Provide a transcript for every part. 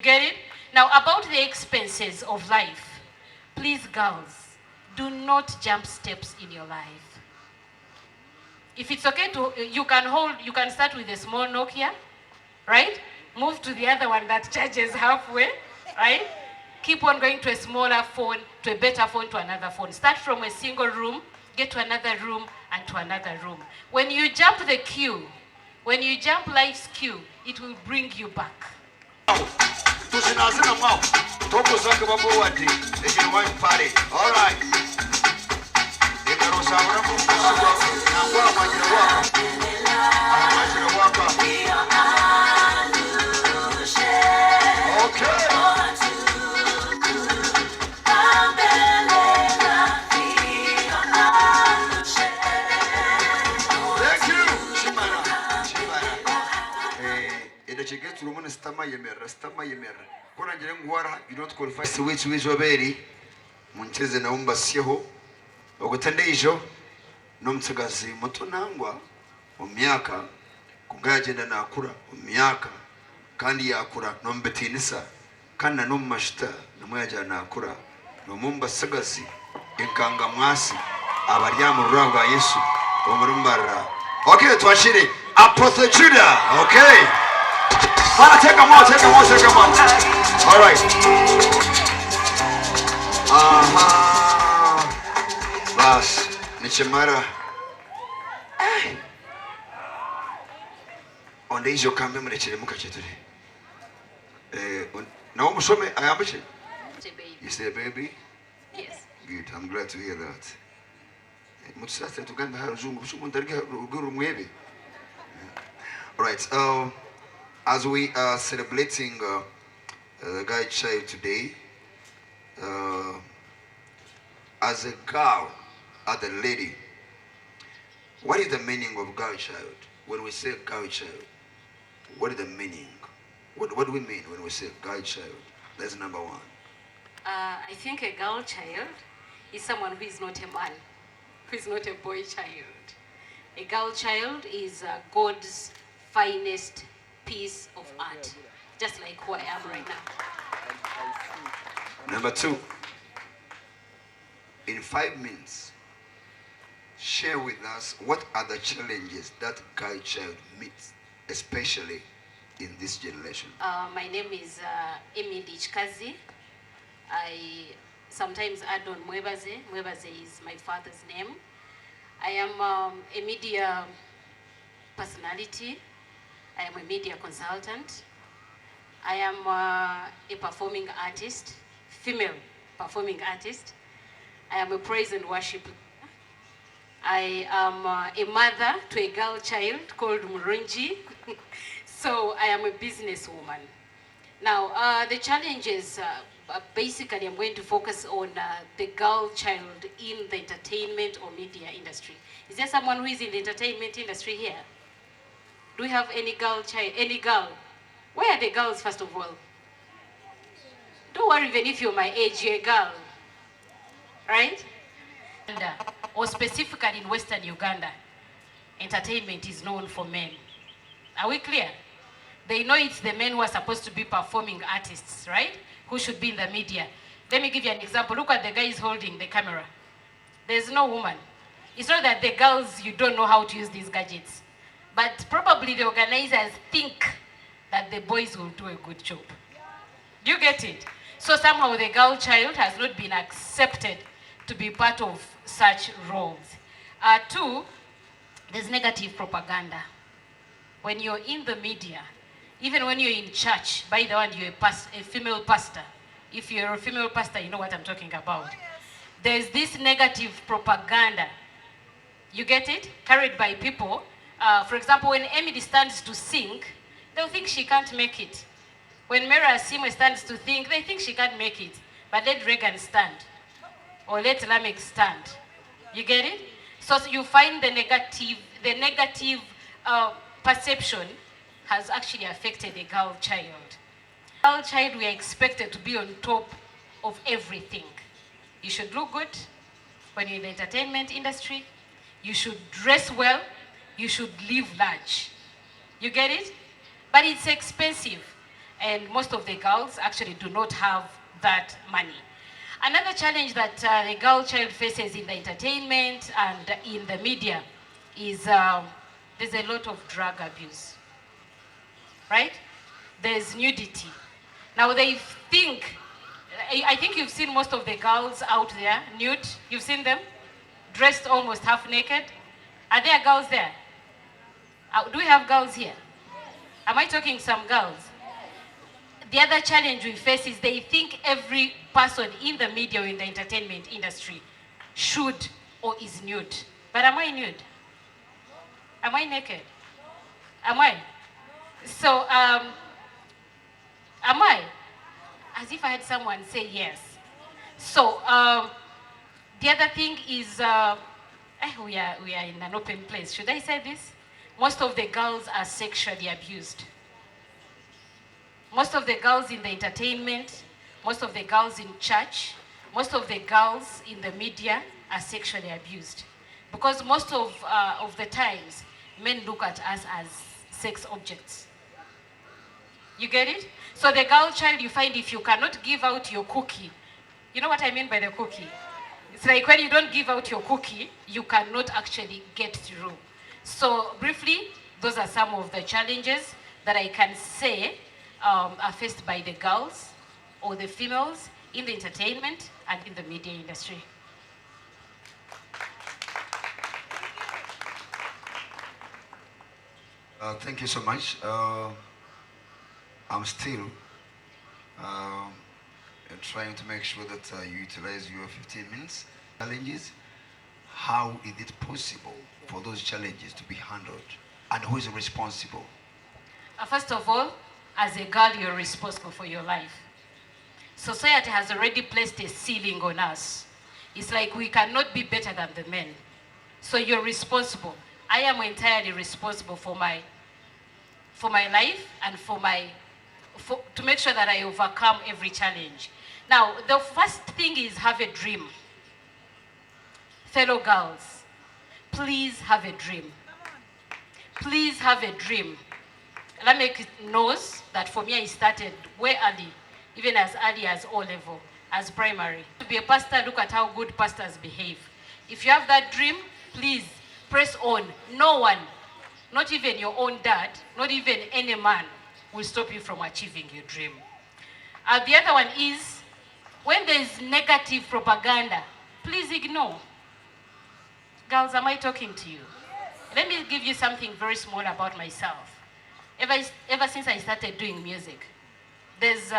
Get it? Now, about the expenses of life, please, girls, do not jump steps in your life. If it's okay to, you can start with a small Nokia, right? Move to the other one that charges halfway, right? Keep on going to a smaller phone, to a better phone, to another phone. Start from a single room, get to another room, and to another room. When you jump the queue, when you jump life's queue, it will bring you back. All right. Which oberi muncheze na umba sieho ogutende ijo nomutagazi muto nangwa omyaka kugagenda nakura omyaka kandi yakura nombetinisa kana nomashita nomwaja nakura nomumba sagazi enkanga mwasi abaryamu rwanga Yesu omurumbarra. Okay, twashire Apostle Judah. Okay, take them on. All right. Bas, nichemara. Onde izo kambe mrechere mukachetule. Now musome ayambache. You say baby? Yes. Good. I'm glad to hear that. Mutsasa tuganda haruzungu sumundarga guru mwebe. All right. As we are celebrating the guy child today, as a girl, as a lady, what is the meaning of girl child? When we say girl child, what is the meaning? What do we mean when we say girl child? That's number one. I think a girl child is someone who is not a man, who is not a boy child. A girl child is God's finest piece of art, just like who I am right now. Number two, in 5 minutes, share with us what are the challenges that girl child meets, especially in this generation. My name is Kikazi. I sometimes add on Mwebaze. Mwebaze is my father's name. I am a media personality. I am a media consultant. I am a performing artist, female performing artist. I am a praise and worship leader. I am a mother to a girl child called Murunji. So I am a businesswoman. Now, the challenges, basically I'm going to focus on the girl child in the entertainment or media industry. Is there someone who is in the entertainment industry here? Do we have any girl child, any girl? Where are the girls, first of all? Don't worry, even if you're my age, you're a girl. Right? Or specifically in Western Uganda, entertainment is known for men. Are we clear? They know it's the men who are supposed to be performing artists, right? Who should be in the media. Let me give you an example. Look at the guys holding the camera. There's no woman. It's not that the girls, you don't know how to use these gadgets. But probably the organizers think that the boys will do a good job. Do you get it? So somehow the girl child has not been accepted to be part of such roles. Two, there's negative propaganda. When you're in the media, even when you're in church, by the way, you're a female pastor. If you're a female pastor, you know what I'm talking about. There's this negative propaganda. You get it? Carried by people. For example, when Emily stands to sing, they'll think she can't make it. When Mera Asimo stands to think, they think she can't make it. But let Reagan stand. Or let Lamech stand. You get it? So you find the negative perception has actually affected a girl child. Girl child, we are expected to be on top of everything. You should look good when you're in the entertainment industry. You should dress well. You should live large. You get it? But it's expensive. And most of the girls actually do not have that money. Another challenge that the girl child faces in the entertainment and in the media is there's a lot of drug abuse, right? There's nudity. Now they think, I think you've seen most of the girls out there nude. You've seen them dressed almost half naked. Are there girls there? Do we have girls here? Am I talking some girls? The other challenge we face is they think every person in the media or in the entertainment industry should or is nude. But am I nude? Am I naked? Am I? So, am I? As if I had someone say yes. So, the other thing is, we are in an open place. Should I say this? Most of the girls are sexually abused. Most of the girls in the entertainment, most of the girls in church, most of the girls in the media are sexually abused. Because most of the times, men look at us as sex objects. You get it? So the girl child, you find if you cannot give out your cookie, you know what I mean by the cookie? It's like when you don't give out your cookie, you cannot actually get through. So briefly, those are some of the challenges that I can say are faced by the girls or the females in the entertainment and in the media industry. Thank you so much. I'm still trying to make sure that you utilize your 15 minutes. Challenges, how is it possible for those challenges to be handled? And who is responsible? First of all, as a girl, you're responsible for your life. Society has already placed a ceiling on us. It's like we cannot be better than the men. So you're responsible. I am entirely responsible for my life and to make sure that I overcome every challenge. Now, the first thing is have a dream. Fellow girls, please have a dream. Please have a dream. Lamek knows that for me, I started way early, even as early as O-level, as primary. To be a pastor, look at how good pastors behave. If you have that dream, please press on. No one, not even your own dad, not even any man, will stop you from achieving your dream. The other one is, when there's negative propaganda, please ignore. Girls, am I talking to you? Let me give you something very small about myself. Ever since I started doing music, there's,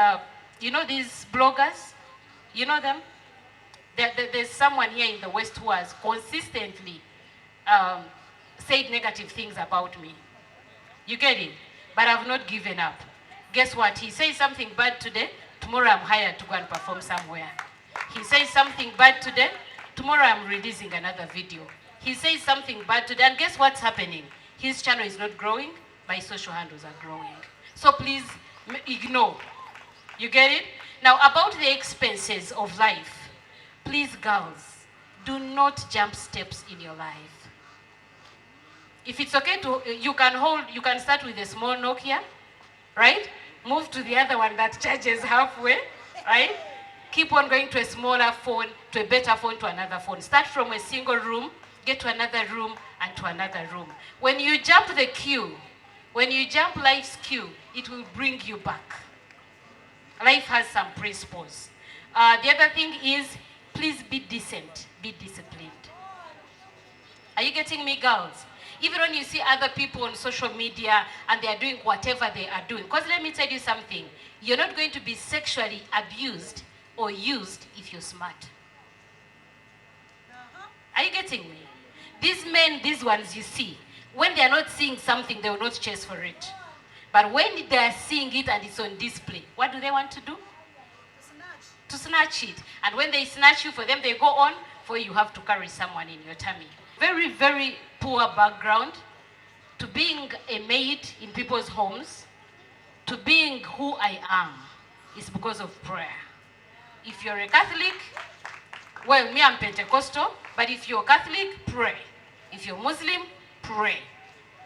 you know these bloggers? You know them? There's someone here in the West who has consistently said negative things about me. You get it? But I've not given up. Guess what? He says something bad today, tomorrow I'm hired to go and perform somewhere. He says something bad today, tomorrow I'm releasing another video. He says something bad today, and guess what's happening? His channel is not growing, my social handles are growing. So please ignore. You get it? Now about the expenses of life, please girls, do not jump steps in your life. If it's okay to, you can start with a small Nokia, right? Move to the other one that charges halfway, right? Keep on going to a smaller phone, to a better phone, to another phone. Start from a single room, get to another room, and to another room. When you jump the queue, when you jump life's queue, it will bring you back. Life has some principles. The other thing is, please be decent, be disciplined. Are you getting me, girls? Even when you see other people on social media and they are doing whatever they are doing, because let me tell you something, you're not going to be sexually abused or used if you're smart. Are you getting me? These men, these ones you see, when they are not seeing something, they will not chase for it. But when they are seeing it and it's on display, what do they want to do? To snatch it. And when they snatch you, for them, they go on, for you have to carry someone in your tummy. Very, very poor background to being a maid in people's homes, to being who I am, is because of prayer. If you're a Catholic, well, me, I'm Pentecostal, but if you're Catholic, pray. If you're Muslim, pray.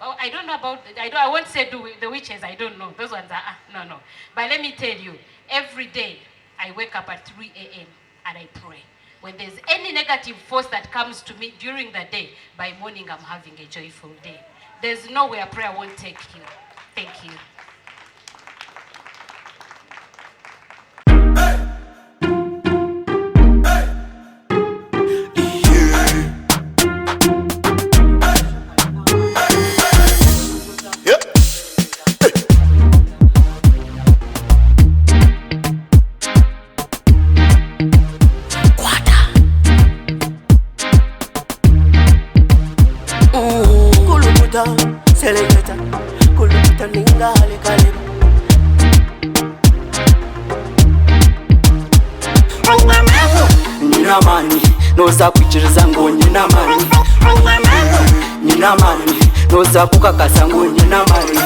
Oh, I don't know about, I won't say the witches, I don't know. Those ones are, no. But let me tell you, every day I wake up at 3 a.m. and I pray. When there's any negative force that comes to me during the day, by morning I'm having a joyful day. There's nowhere prayer won't take you. Thank you. Selecta, kuluta ningale kale. Nina mani, no sakuchiriza ngo nina mani. Nina mani, no sakukakasa ngo nina mani.